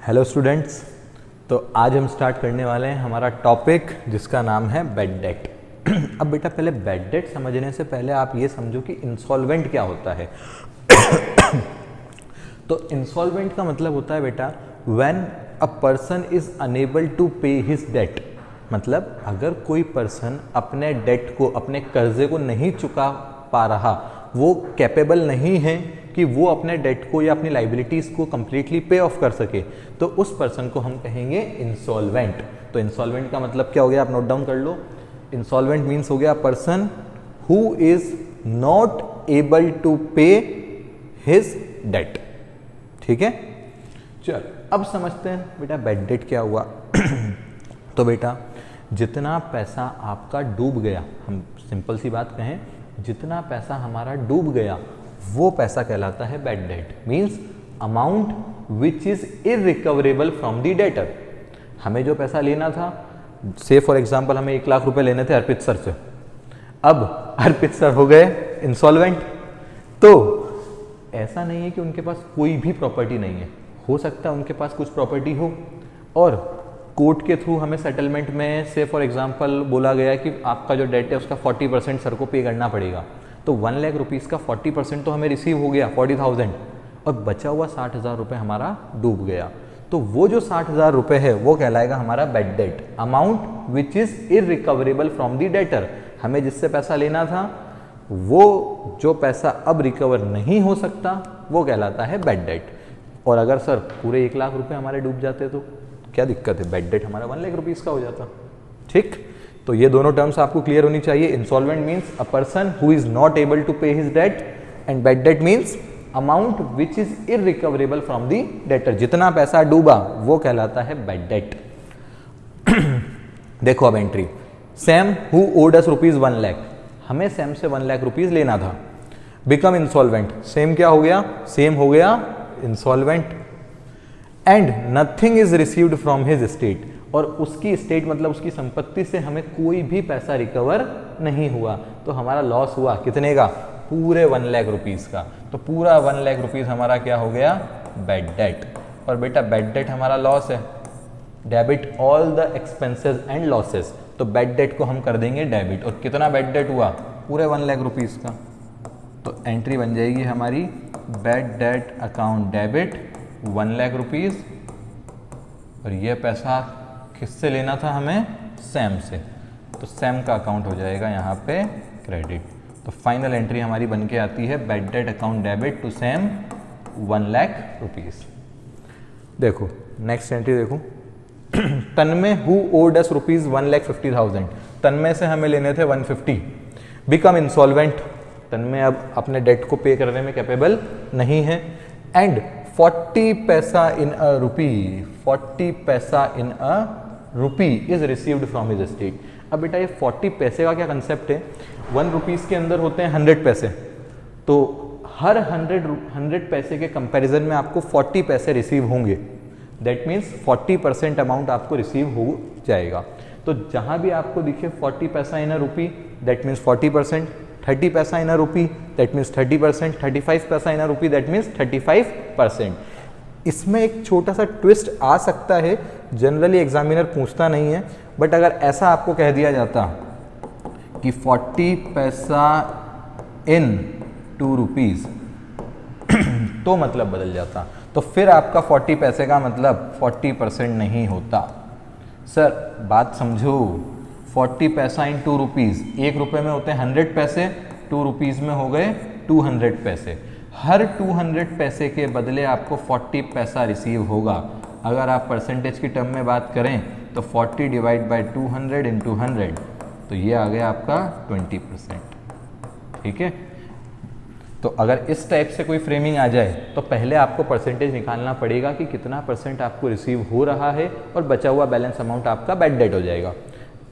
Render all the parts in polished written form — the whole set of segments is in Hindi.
Hello students. तो आज हम स्टार्ट करने वाले हैं हमारा टॉपिक जिसका नाम है बैड डेट। अब बेटा पहले बैड डेट समझने से पहले आप ये समझो कि इंसॉल्वेंट क्या होता है। तो इंसॉल्वेंट का मतलब होता है बेटा when a person is unable to pay his debt. मतलब अगर कोई पर्सन अपने डेट को, अपने कर्जे को नहीं चुका पा रहा, वो कैपेबल नहीं है कि वो अपने डेट को या अपनी लाइबिलिटीज को कंप्लीटली पे ऑफ कर सके, तो उस पर्सन को हम कहेंगे इंसॉल्वेंट। तो इंसॉल्वेंट का मतलब क्या हो गया, आप नोट डाउन कर लो। इंसॉल्वेंट मीन्स हो गया person who is not able to pay his debt. ठीक है, चल अब समझते हैं बेटा बैड डेट क्या हुआ। तो बेटा जितना पैसा आपका डूब गया, हम सिंपल सी बात कहें, जितना पैसा हमारा डूब गया वो पैसा कहलाता है bad debt. Means amount which is irrecoverable from the debtor. हमें जो पैसा लेना था, से फॉर एग्जांपल हमें 1 लाख रुपए लेने थे अर्पित सर से, अब अर्पित सर हो गए इंसॉल्वेंट। तो ऐसा नहीं है कि उनके पास कोई भी प्रॉपर्टी नहीं है, हो सकता है उनके पास कुछ प्रॉपर्टी हो और कोर्ट के थ्रू हमें सेटलमेंट में से फॉर एग्जांपल बोला गया कि आपका जो डेट है उसका 40% सर को पे करना पड़ेगा। तो 1 लाख रुपीज़ का 40% तो हमें रिसीव हो गया 40,000, और बचा हुआ 60,000 रुपये हमारा डूब गया। तो वो जो 60,000 रुपये है वो कहलाएगा हमारा bad debt, amount which is irrecoverable from the debtor. हमें जिससे पैसा लेना था वो जो पैसा अब रिकवर नहीं हो सकता वो कहलाता है बैड डेट। और अगर सर पूरे 1 लाख रुपये हमारे डूब जाते तो क्या दिक्कत है, बैड डेट हमारा 1 लाख रुपीज़ का हो जाता। ठीक, तो ये दोनों टर्म्स आपको क्लियर होनी चाहिए। Insolvent means a person who is not able to pay his debt, and bad debt means amount which is irrecoverable from the debtor. जितना पैसा डूबा वो कहलाता है बैड डेट। देखो अब एंट्री, सैम हु ओड अस ₹1 लाख। हमें सैम से 1 लाख रुपीज लेना था, बिकम इंसॉल्वेंट। सेम क्या हो गया, सेम हो गया insolvent. And nothing is received from his state, और उसकी स्टेट मतलब उसकी संपत्ति से हमें कोई भी पैसा रिकवर नहीं हुआ। तो हमारा लॉस हुआ कितने का, पूरे 1 लाख रुपीज़ का। तो पूरा 1 लाख रुपीज़ हमारा क्या हो गया, बैड डेट। और बेटा बैड डेट हमारा लॉस है, debit all the expenses and losses. तो बैड डेट को हम कर देंगे डेबिट। और कितना बैड डेट हुआ, पूरे 1 लाख रुपीज़ का। तो एंट्री बन जाएगी हमारी bad debt account debit 1 lakh rupees, और ये पैसा किससे लेना था हमें, सैम से। तो सैम का अकाउंट हो जाएगा यहाँ पे क्रेडिट। तो फाइनल एंट्री हमारी बन के आती है bad debt account debit to Sam 1 lakh rupees. देखो नेक्स्ट एंट्री देखो, तन्मय हु ओड अस ₹1,50,000। तन्मय से हमें लेने थे 150, बिकम इंसॉल्वेंट। तन्मय अब अपने डेट को पे करने में कैपेबल नहीं है। And 40 paisa in a rupee, 40 paisa in a rupee is received from his state. अब बेटा ये 40 पैसे का क्या कंसेप्ट है, 1 रुपीज़ के अंदर होते हैं 100 पैसे। तो हर 100 पैसे के कंपैरिजन में आपको 40 पैसे रिसीव होंगे। दैट मीन्स 40% अमाउंट आपको रिसीव हो जाएगा। तो जहाँ भी आपको दिखे 40 paisa in a rupee, that means 40%, 30 पैसा in a rupee, that means 30%, 35 paisa in a rupee, that means 35%। इसमें एक छोटा सा ट्विस्ट आ सकता है, जनरली एग्जामिनर पूछता नहीं है, बट अगर ऐसा आपको कह दिया जाता कि 40 पैसा इन 2 रुपीज़ तो मतलब बदल जाता। तो फिर आपका 40 पैसे का मतलब 40% नहीं होता। सर बात समझो, 40 पैसा इन 2 रुपीज़, 1 रुपये में होते हैं 100 पैसे, 2 रुपीज़ में हो गए 200 पैसे। हर 200 पैसे के बदले आपको 40 पैसा रिसीव होगा। अगर आप परसेंटेज की टर्म में बात करें तो 40 डिवाइड बाई 200 इंटू 100, तो ये आ गया आपका 20%। ठीक है, तो अगर इस टाइप से कोई फ्रेमिंग आ जाए तो पहले आपको परसेंटेज निकालना पड़ेगा कि कितना % आपको रिसीव हो रहा है, और बचा हुआ बैलेंस अमाउंट आपका बैड डेट हो जाएगा।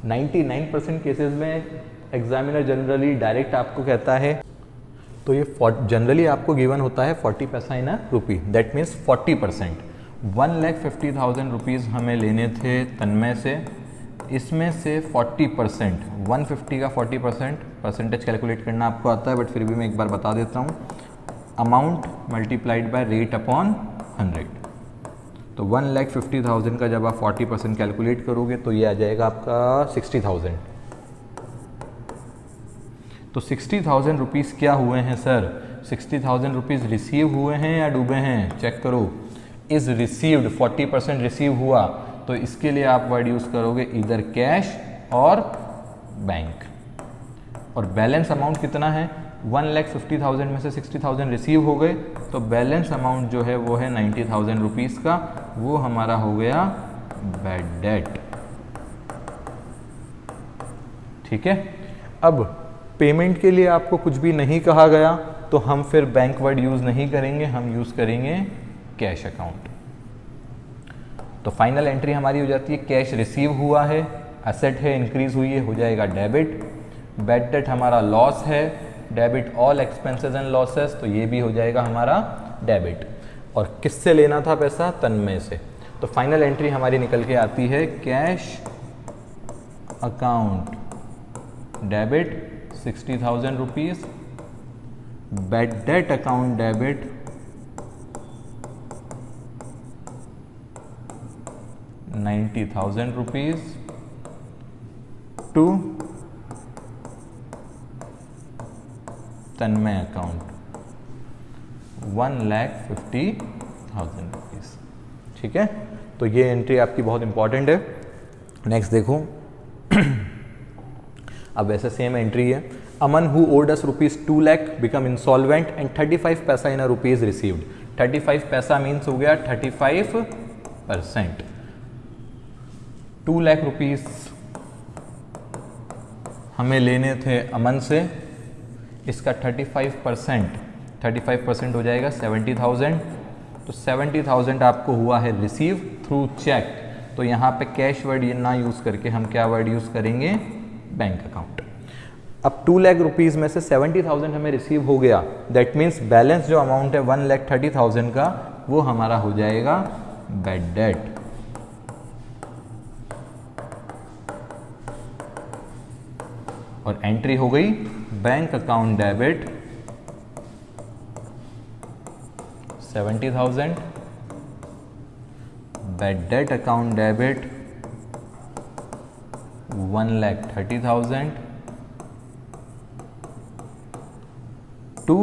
99% केसेस में एग्जामिनर जनरली डायरेक्ट आपको कहता है, तो ये जनरली आपको गिवन होता है 40 paisa in a rupee, that means 40%। 1,50,000 rupees हमें लेने थे तन्मय से, इसमें से 40%, 150 का 40%, परसेंटेज कैलकुलेट करना आपको आता है बट फिर भी मैं एक बार बता देता हूँ, amount multiplied by rate upon 100। तो 1,50,000 का जब आप 40% कैलकुलेट करोगे तो ये आ जाएगा आपका 60,000। तो 60,000 रुपीज़ क्या हुए हैं सर? 60,000 रुपीज़ रिसीव हुए हैं या डूबे हैं? चेक करो। इज़ रिसीव्ड, 40% रिसीव हुआ, तो इसके लिए आप वर्ड यूज़ करोगे इधर कैश और बैंक। और बैलेंस अमाउंट कितना है? 1,50,000 में से 60,000 रिसीव हो गए, तो बैलेंस अमाउंट जो है वो है 90,000 रुपीज़ का, वो हमारा हो गया बैड डेट। ठीक है। अब पेमेंट के लिए आपको कुछ भी नहीं कहा गया, तो हम फिर बैंक वर्ड यूज़ नहीं करेंगे, हम यूज़ करेंगे कैश अकाउंट। तो फाइनल एंट्री हमारी हो जाती है कैश रिसीव हुआ है, एसेट है, इंक्रीज हुई है, हो जाएगा डेबिट। बैड डेट हमारा लॉस है, debit all expenses and losses, तो ये भी हो जाएगा हमारा डेबिट। और किससे लेना था पैसा? तन्मय से। तो फाइनल एंट्री हमारी निकल के आती है cash account debit 60,000 rupees, bad debt account debit 90,000 rupees to Tanmay account 1,50,000 rupees. ठीक है, तो ये एंट्री आपकी बहुत इंपॉर्टेंट है। नेक्स्ट देखो अब वैसे सेम एंट्री है। Aman who owed us rupees 2 lakh become insolvent and 35 paisa in a rupees received. 35 पैसा मीन्स हो गया 35%। 2 लाख रुपीज़ हमें लेने थे अमन से, इसका 35% हो जाएगा 70,000। तो 70,000 आपको हुआ है रिसीव थ्रू चेक, तो यहाँ पे कैश वर्ड ये ना यूज़ करके हम क्या वर्ड यूज़ करेंगे? Bank account. अब 2 लाख रुपीज़ में से 70,000 हमें रिसीव हो गया, दैट मीन्स बैलेंस जो अमाउंट है 1,30,000 का, वो हमारा हो जाएगा बैड डेट। और एंट्री हो गई bank account debit 70,000, bad debt account debit 1,30,000 to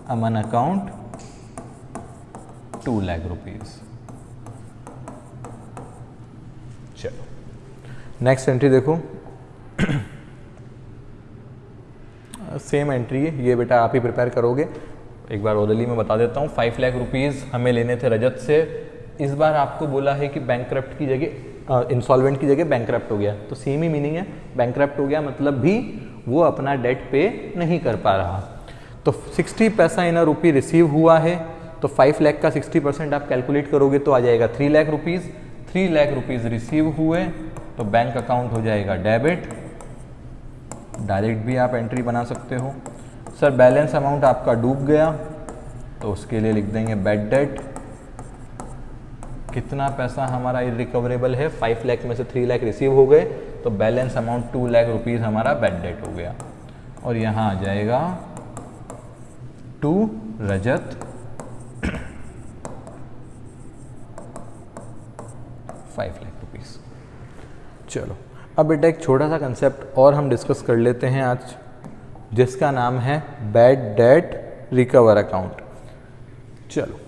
Aman account 2 lakh rupees. चलो नेक्स्ट एंट्री देखो। सेम एंट्री है ये, बेटा आप ही प्रिपेयर करोगे। एक बार ओरली में बता देता हूँ। 5 लाख रुपीज़ हमें लेने थे रजत से, इस बार आपको बोला है कि बैंकक्रप्ट की जगह इंसॉल्वेंट की जगह बैंकक्रप्ट हो गया, तो सेम ही मीनिंग है। बैंकक्रप्ट हो गया मतलब भी वो अपना डेट पे नहीं कर पा रहा। तो 60 पैसा इन अ रुपी रिसीव हुआ है, तो 5 लाख का 60% आप कैलकुलेट करोगे तो आ जाएगा 3 lakh rupees. 3 lakh rupees receive हुए, तो बैंक अकाउंट हो जाएगा डेबिट। डायरेक्ट भी आप एंट्री बना सकते हो। सर बैलेंस अमाउंट आपका डूब गया, तो उसके लिए लिख देंगे बैड डेट। कितना पैसा हमारा इरिकवरेबल है? 5 लाख में से 3 लाख रिसीव हो गए, तो बैलेंस अमाउंट 2 लाख रुपीज़ हमारा बैड डेट हो गया। और यहाँ आ जाएगा टू रजत 5 लाख रुपीज़। चलो अब बेटा एक छोटा सा कंसेप्ट और हम डिस्कस कर लेते हैं आज, जिसका नाम है बैड डेट रिकवर अकाउंट। चलो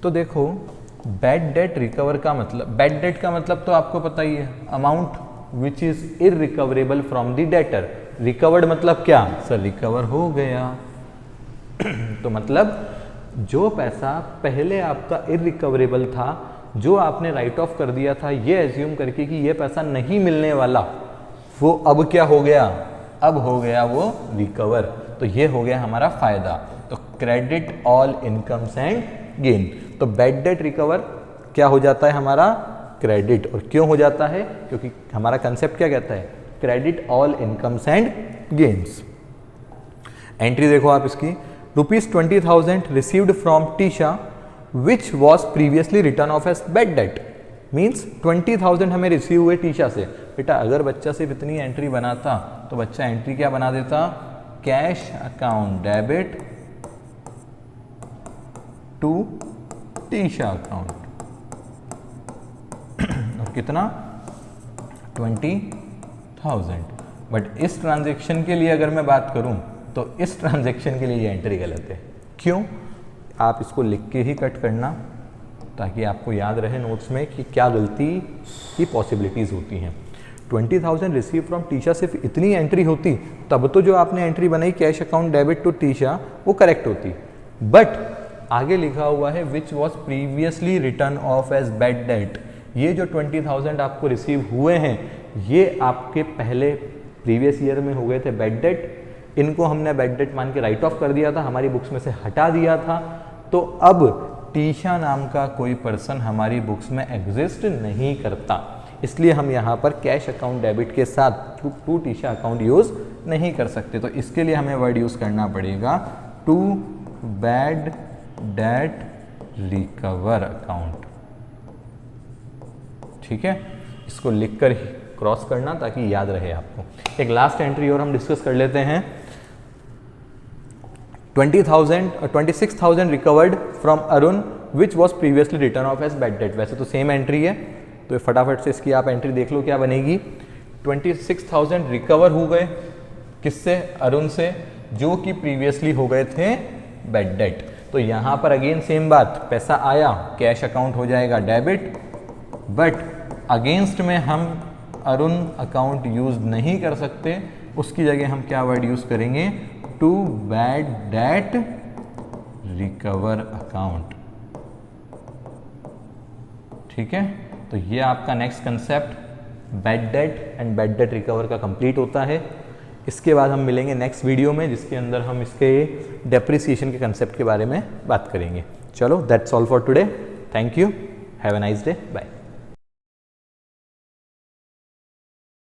तो देखो, बैड डेट रिकवर का मतलब, बैड डेट का मतलब तो आपको पता ही है, amount which is irrecoverable from the debtor. Recovered मतलब क्या? सर रिकवर हो गया। तो मतलब जो पैसा पहले आपका इररिकवरेबल था, जो आपने राइट ऑफ कर दिया था ये एज्यूम करके कि ये पैसा नहीं मिलने वाला, वो अब क्या हो गया? अब हो गया वो रिकवर। तो ये हो गया हमारा फायदा। तो credit all incomes and gain. तो बैड डेट रिकवर क्या हो जाता है हमारा? क्रेडिट। और क्यों हो जाता है? क्योंकि हमारा कंसेप्ट क्या कहता है? Credit all incomes and gains. Entry देखो आप इसकी, ₹20,000 received from Trisha which was previously written off as bad debt। Means 20,000 हमें रिसीव हुए टीशा से। बेटा अगर बच्चा सिर्फ इतनी एंट्री बनाता तो बच्चा एंट्री क्या बना देता? Cash account debit to Tisha account. Amount, कितना 20,000। बट इस ट्रांजेक्शन के लिए अगर मैं बात करूं तो इस ट्रांजेक्शन के लिए ये एंट्री गलत है। क्यों? आप इसको लिख के ही कट करना ताकि आपको याद रहे नोट्स में कि क्या गलती की पॉसिबिलिटीज़ होती हैं। 20,000 रिसीव फ्रॉम टीशा, सिर्फ इतनी एंट्री होती तब तो जो आपने एंट्री बनाई cash account debit to Tisha वो करेक्ट होती। बट आगे लिखा हुआ है which was previously written off as bad debt. ये जो 20,000 आपको रिसीव हुए हैं ये आपके पहले प्रीवियस ईयर में हो गए थे बैड डेट, इनको हमने बैड डेट मान के राइट ऑफ कर दिया था, हमारी बुक्स में से हटा दिया था। तो अब टीशा नाम का कोई पर्सन हमारी बुक्स में एग्जिस्ट नहीं करता, इसलिए हम यहाँ पर कैश अकाउंट डेबिट के साथ टू टीशा अकाउंट यूज़ नहीं कर सकते। तो इसके लिए हमें वर्ड यूज़ करना पड़ेगा to bad debt recover account. ठीक है, इसको लिखकर ही क्रॉस करना ताकि याद रहे आपको। एक लास्ट एंट्री और हम डिस्कस कर लेते हैं। 26,000 recovered from Arun which was previously written off as bad debt. वैसे तो सेम एंट्री है तो फटाफट से इसकी आप एंट्री देख लो क्या बनेगी। 26,000 रिकवर हो गए किससे? अरुण से, जो कि प्रीवियसली हो गए थे बैड डेट। तो यहाँ पर अगेन सेम बात, पैसा आया कैश अकाउंट हो जाएगा डेबिट, बट अगेंस्ट में हम अरुण अकाउंट यूज नहीं कर सकते, उसकी जगह हम क्या वर्ड यूज करेंगे? To bad debt recover account. ठीक है, तो ये आपका next concept bad debt and bad debt recover का कंप्लीट होता है। इसके बाद हम मिलेंगे नेक्स्ट वीडियो में जिसके अंदर हम इसके डेप्रिसिएशन के कंसेप्ट के बारे में बात करेंगे। चलो, that's all for today. Thank you, have a nice day, bye.